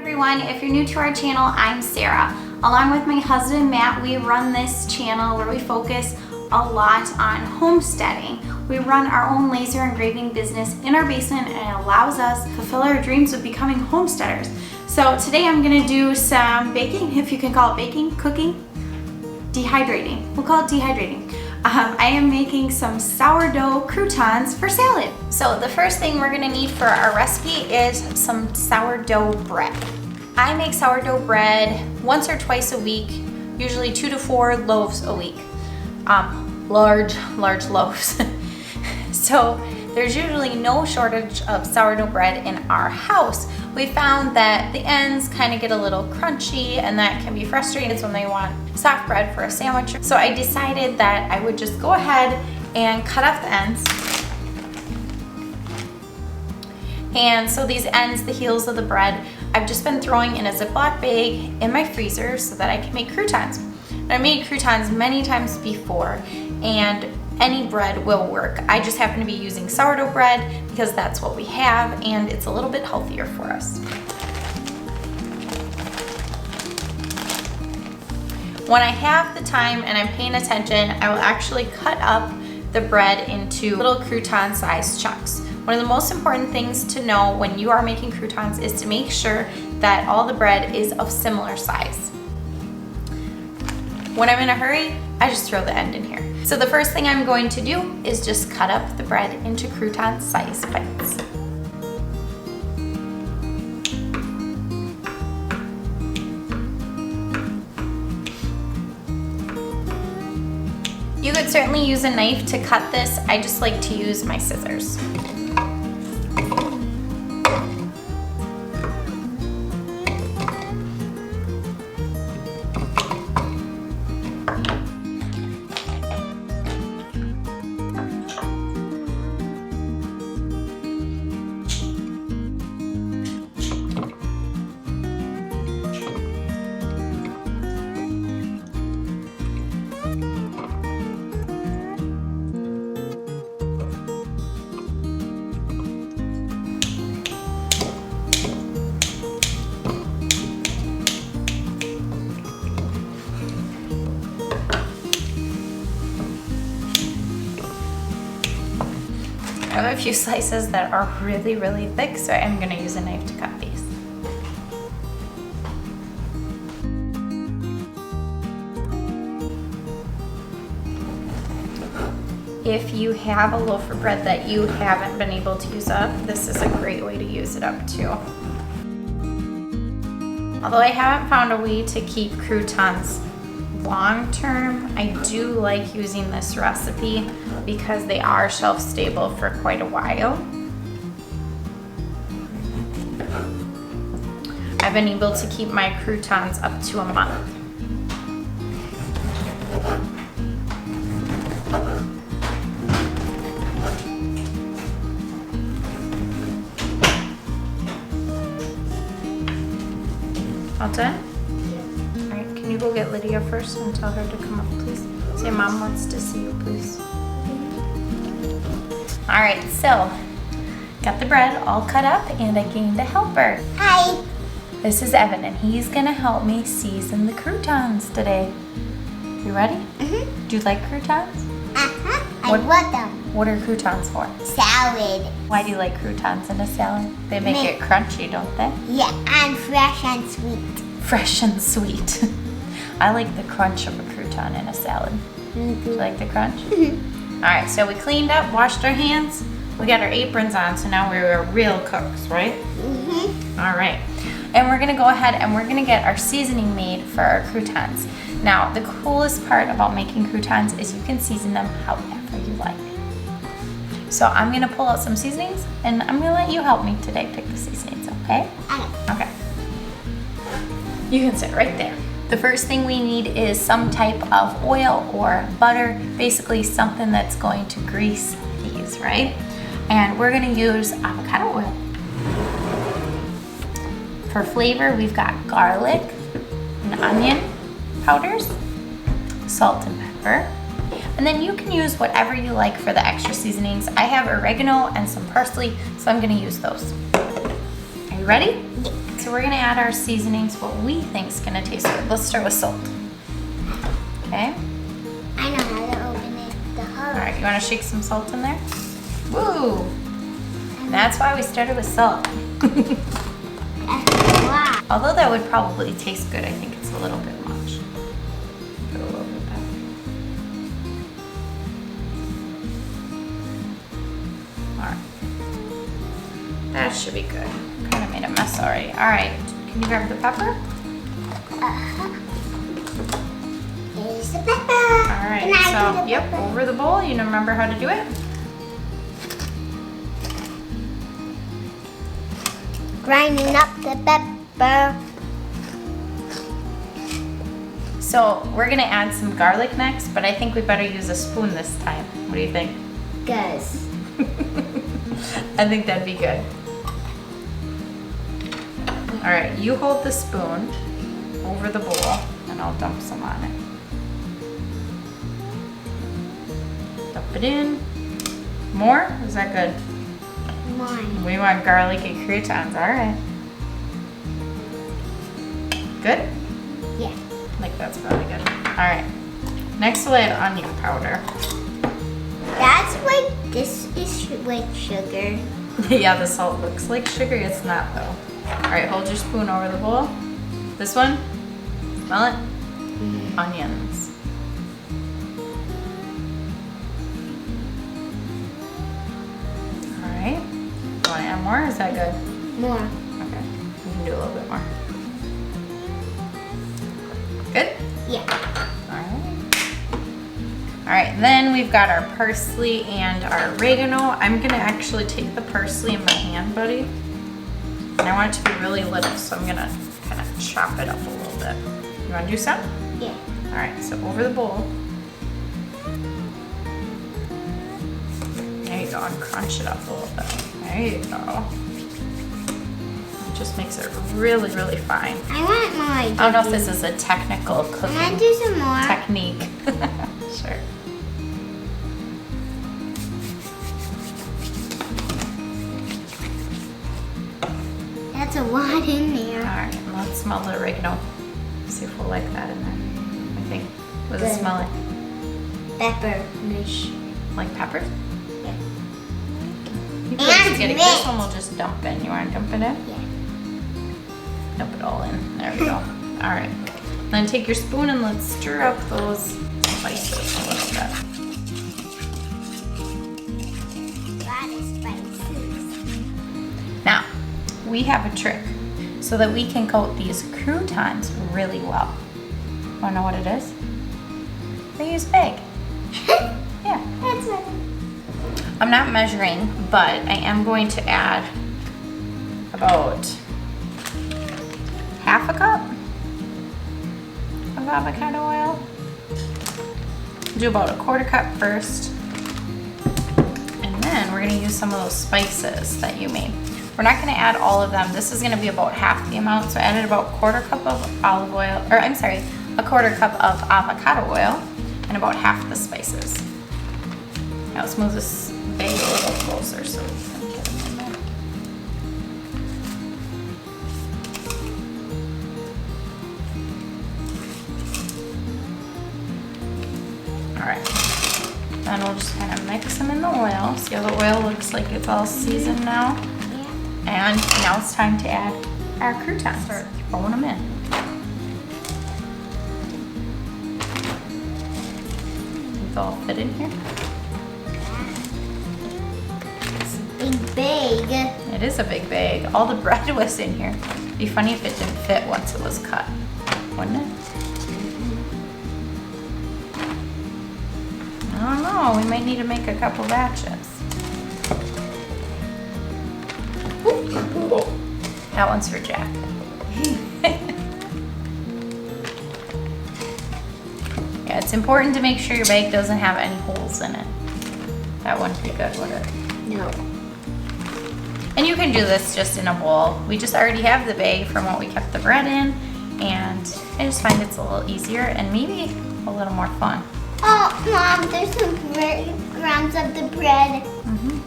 everyone, if you're new to our channel, I'm Sarah. Along with my husband Matt, we run this channel where we focus a lot on homesteading. We run our own laser engraving business in our basement, and it allows us to fulfill our dreams of becoming homesteaders. So today I'm gonna do some baking, if you can call it baking, cooking, dehydrating. We'll call it dehydrating. I am making some sourdough croutons for salad. So the first thing we're gonna need for our recipe is some sourdough bread. I make sourdough bread once or twice a week, usually 2 to 4 loaves a week. Large loaves. So there's usually no shortage of sourdough bread in our house. We found that the ends kind of get a little crunchy, and that can be frustrating when they want soft bread for a sandwich. So I decided that I would just go ahead and cut off the ends. And so these ends, the heels of the bread, I've just been throwing in a Ziploc bag in my freezer so that I can make croutons. I made croutons many times before, and any bread will work. I just happen to be using sourdough bread because that's what we have, and it's a little bit healthier for us. When I have the time and I'm paying attention, I will actually cut up the bread into little crouton sized chunks. One of the most important things to know when you are making croutons is to make sure that all the bread is of similar size. When I'm in a hurry, I just throw the end in here. So the first thing I'm going to do is just cut up the bread into crouton sized bites. You could certainly use a knife to cut this. I just like to use my scissors. I have a few slices that are really thick, so I'm gonna use a knife to cut these. If you have a loaf of bread that you haven't been able to use up, this is a great way to use it up too. Although I haven't found a way to keep croutons long term, I do like using this recipe because they are shelf stable for quite a while. I've been able to keep my croutons up to a month. All done? Can you go get Lydia first and tell her to come up, please? Say Mom wants to see you, please. All right, so got the bread all cut up, and I gained a helper. Hi. This is Evan, and he's gonna help me season the croutons today. You ready? Mm-hmm. Do you like croutons? Uh-huh. I love them. What are croutons for? Salad. Why do you like croutons in a salad? They make it crunchy, don't they? Yeah, and fresh and sweet. Fresh and sweet. I like the crunch of a crouton in a salad. Mm-hmm. Do you like the crunch? Mm-hmm. All right, so we cleaned up, washed our hands. We got our aprons on, so now we're real cooks, right? Mm-hmm. All right, and we're gonna go ahead and we're gonna get our seasoning made for our croutons. Now, the coolest part about making croutons is you can season them however you like. So I'm gonna pull out some seasonings, and I'm gonna let you help me today pick the seasonings, okay? Okay. You can sit right there. The first thing we need is some type of oil or butter, basically something that's going to grease these, right? And we're gonna use avocado oil. For flavor, we've got garlic and onion powders, salt and pepper, and then you can use whatever you like for the extra seasonings. I have oregano and some parsley, so I'm gonna use those. Are you ready? Yes. so we're gonna add our seasonings, what we think is gonna taste good. Let's start with salt. Okay. I know how to open it. The hole. All right, you wanna shake some salt in there? Woo! That's why we started with salt. Wow. Although that would probably taste good, I think it's a little bit much. Put a little bit back. All right. That should be good. Kind of made a mess already. All right, can you grab the pepper? Here's the pepper. All right, Can I so, do the yep, pepper? over the bowl. You remember how to do it? Grinding up the pepper. So we're gonna add some garlic next, but I think we better use a spoon this time. What do you think? Guys. I think that'd be good. All right, you hold the spoon over the bowl and I'll dump some on it. Dump it in. More? Is that good? Mine. We want garlicky croutons, all right. Good? Yeah. I think that's probably good. All right, next we'll add onion powder. That's like, this is like sugar. Yeah, the salt looks like sugar, it's not though. All right, hold your spoon over the bowl. This one, smell it? Onions. All right, you wanna add more, is that good? More. Okay, you can do a little bit more. Good? Yeah. All right, then we've got our parsley and our oregano. I'm gonna actually take the parsley in my hand, buddy. And I want it to be really little, so I'm gonna kind of chop it up a little bit. You wanna do some? Yeah. All right, so over the bowl. There you go, and crunch it up a little bit. There you go. It just makes it really, really fine. I want more. I don't know if this is a technical I want to cooking do some more. technique. Sure. That's a lot in there. All right, let's smell the oregano. See if we'll like that in there. I think. What does it Good. smell like? Pepper-ish. Like peppers? Yeah. You could And just get it. mint. This one we'll just dump in. You want to dump it in? Yeah. Dump it all in. There we go. All right. Then take your spoon and let's stir up those spices a little bit. A lot of spices. Now, we have a trick so that we can coat these croutons really well. Want to know what it is? They use egg. Yeah. That's what. I'm not measuring, but I am going to add about half a cup of avocado oil. Do about a quarter cup first. And then we're gonna use some of those spices that you made. We're not gonna add all of them. This is gonna be about half the amount. So I added about a quarter cup of olive oil, or I'm sorry, a quarter cup of avocado oil and about half the spices. Now let's move this bag a little closer so we can get them in there. All right, then we'll just kind of mix them in the oil. See how the oil looks like it's all seasoned now? Yeah. And now it's time to add our croutons. Start throwing them in. Think they'll all fit in here? It's a big bag. It is a big bag. All the bread was in here. It'd be funny if it didn't fit once it was cut, wouldn't it? I don't know. We might need to make a couple batches. That one's for Jack. Yeah, it's important to make sure your bag doesn't have any holes in it. That wouldn't be good, would it? No. And you can do this just in a bowl. We just already have the bag from what we kept the bread in, and I just find it's a little easier and maybe a little more fun. Oh, Mom, there's some crumbs of the bread.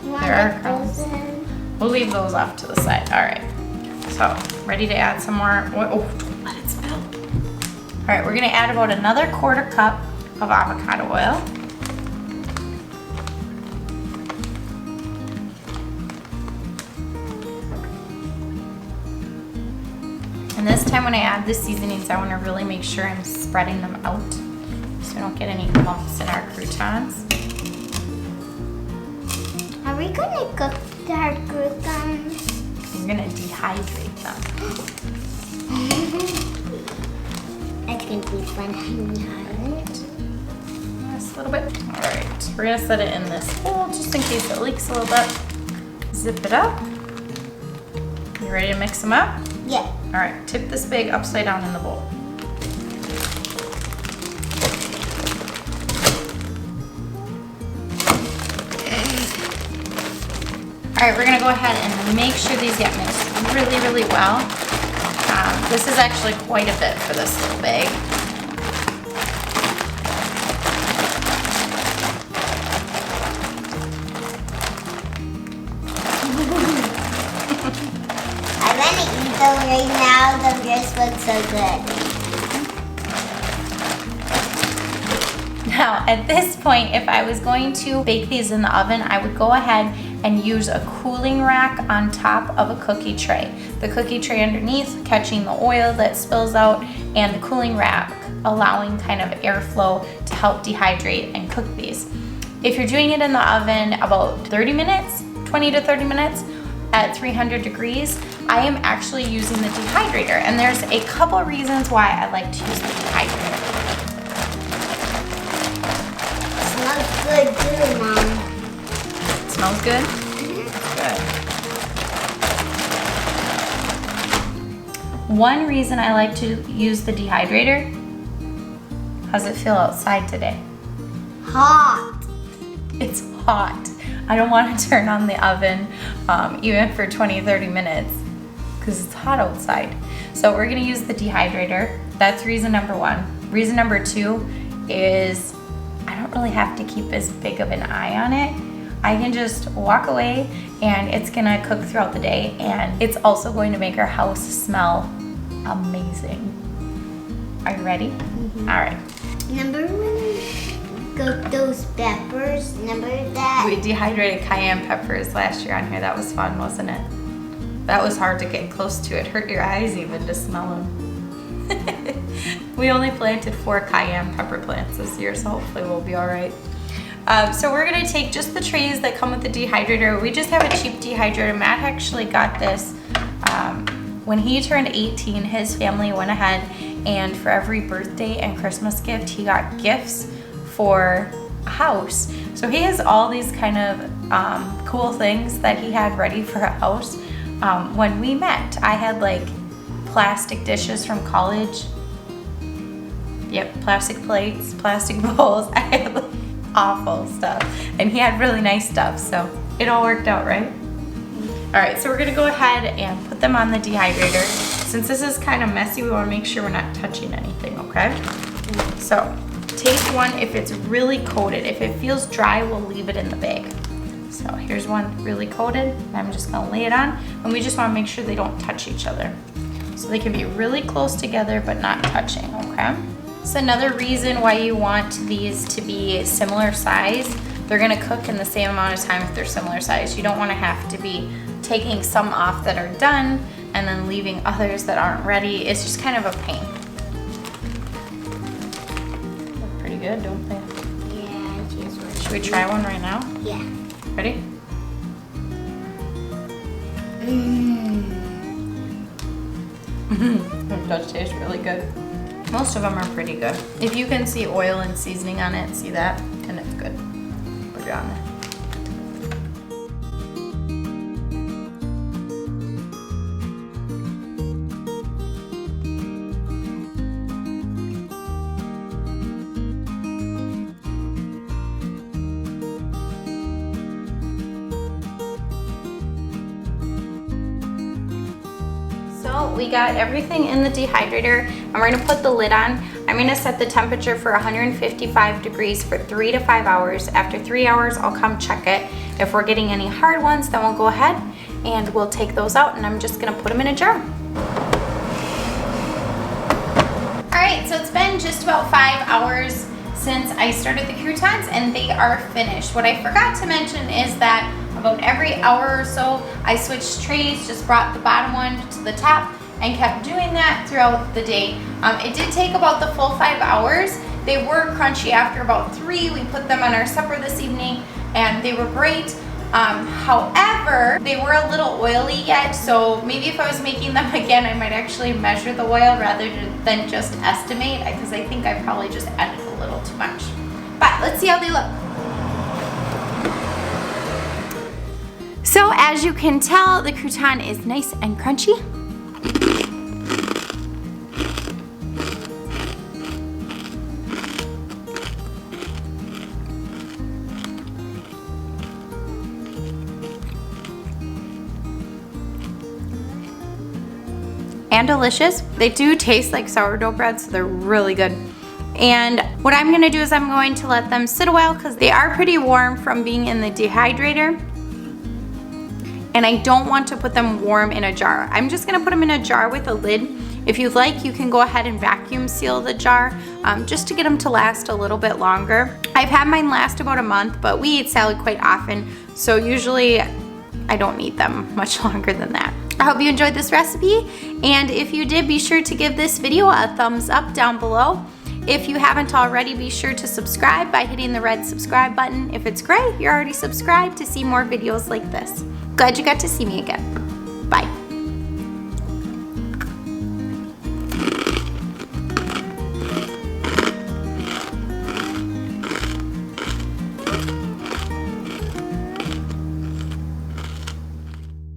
You want There are to put those crumbs. in? We'll leave those off to the side. All right. So, ready to add some more oil. Oh, don't let it spill. All right, we're gonna add about another 1/4 cup of avocado oil. And this time when I add the seasonings, I wanna really make sure I'm spreading them out so we don't get any lumps in our croutons. Are we gonna cook our croutons? We're gonna dehydrate them. That's gonna be fun. Just a little bit. All right, we're gonna set it in this hole just in case it leaks a little bit. Zip it up. You ready to mix them up? Yeah. All right, tip this bag upside down in the bowl. All right, we're gonna go ahead and make sure these get mixed really, really well. This is actually quite a bit for this little bag. I want to eat them right now. The just look so good. Now, at this point, if I was going to bake these in the oven, I would go ahead and use a cooling rack on top of a cookie tray. The cookie tray underneath catching the oil that spills out, and the cooling rack allowing kind of airflow to help dehydrate and cook these. If you're doing it in the oven about 30 minutes, 20 to 30 minutes at 300 degrees, I am actually using the dehydrator, and there's a couple reasons why I like to use the dehydrator. Smells good too, Mom. Smells good? Good. One reason I like to use the dehydrator, how's it feel outside today? Hot. It's hot. I don't want to turn on the oven even for 20-30 minutes because it's hot outside. So we're gonna use the dehydrator. That's reason number one. Reason number two is I don't really have to keep as big of an eye on it. I can just walk away and it's gonna cook throughout the day, and it's also going to make our house smell amazing. Are you ready? Mm-hmm. All right. Remember when we cooked those peppers? Remember that? We dehydrated cayenne peppers last year on here. That was fun, wasn't it? That was hard to get close to. It hurt your eyes even to smell them. We only planted 4 cayenne pepper plants this year, so hopefully we'll be all right. So we're gonna take just the trays that come with the dehydrator. We just have a cheap dehydrator. Matt actually got this when he turned 18. His family went ahead and for every birthday and Christmas gift, he got gifts for a house. So he has all these kind of cool things that he had ready for a house. When we met, I had like plastic dishes from college. Yep, plastic plates, plastic bowls. I had like awful stuff, and he had really nice stuff, so it all worked out, right? All right, so we're gonna go ahead and put them on the dehydrator. Since this is kind of messy, we wanna make sure we're not touching anything, okay? So taste one if it's really coated. If it feels dry, we'll leave it in the bag. So here's one really coated, and I'm just gonna lay it on, and we just wanna make sure they don't touch each other. So they can be really close together, but not touching, okay? So another reason why you want these to be similar size, they're gonna cook in the same amount of time if they're similar size. You don't wanna have to be taking some off that are done and then leaving others that aren't ready. It's just kind of a pain. Look pretty good, don't they? Yeah, I just want Should we try one right now? Yeah. Ready? It does taste really good. Most of them are pretty good. If you can see oil and seasoning on it, see that? And it's good. Put it on there. So we got everything in the dehydrator, and we're gonna put the lid on. I'm gonna set the temperature for 155 degrees for 3 to 5 hours. After 3 hours, I'll come check it. If we're getting any hard ones, then we'll go ahead and we'll take those out, and I'm just gonna put them in a jar. All right, so it's been just about 5 hours since I started the croutons, and they are finished. What I forgot to mention is that about every hour or so, I switched trays, just brought the bottom one to the top, and kept doing that throughout the day. It did take about the full 5 hours. They were crunchy after about 3. We put them on our supper this evening, and they were great. However, they were a little oily yet, so maybe if I was making them again, I might actually measure the oil rather than just estimate, because I think I probably just added a little too much. But let's see how they look. So as you can tell, the crouton is nice and crunchy. And delicious. They do taste like sourdough bread, so they're really good. And what I'm gonna do is I'm going to let them sit a while because they are pretty warm from being in the dehydrator. And I don't want to put them warm in a jar. I'm just gonna put them in a jar with a lid. If you'd like, you can go ahead and vacuum seal the jar just to get them to last a little bit longer. I've had mine last about a month, but we eat salad quite often, so usually I don't need them much longer than that. I hope you enjoyed this recipe, and if you did, be sure to give this video a thumbs up down below. If you haven't already, be sure to subscribe by hitting the red subscribe button. If it's gray, you're already subscribed to see more videos like this. Glad you got to see me again.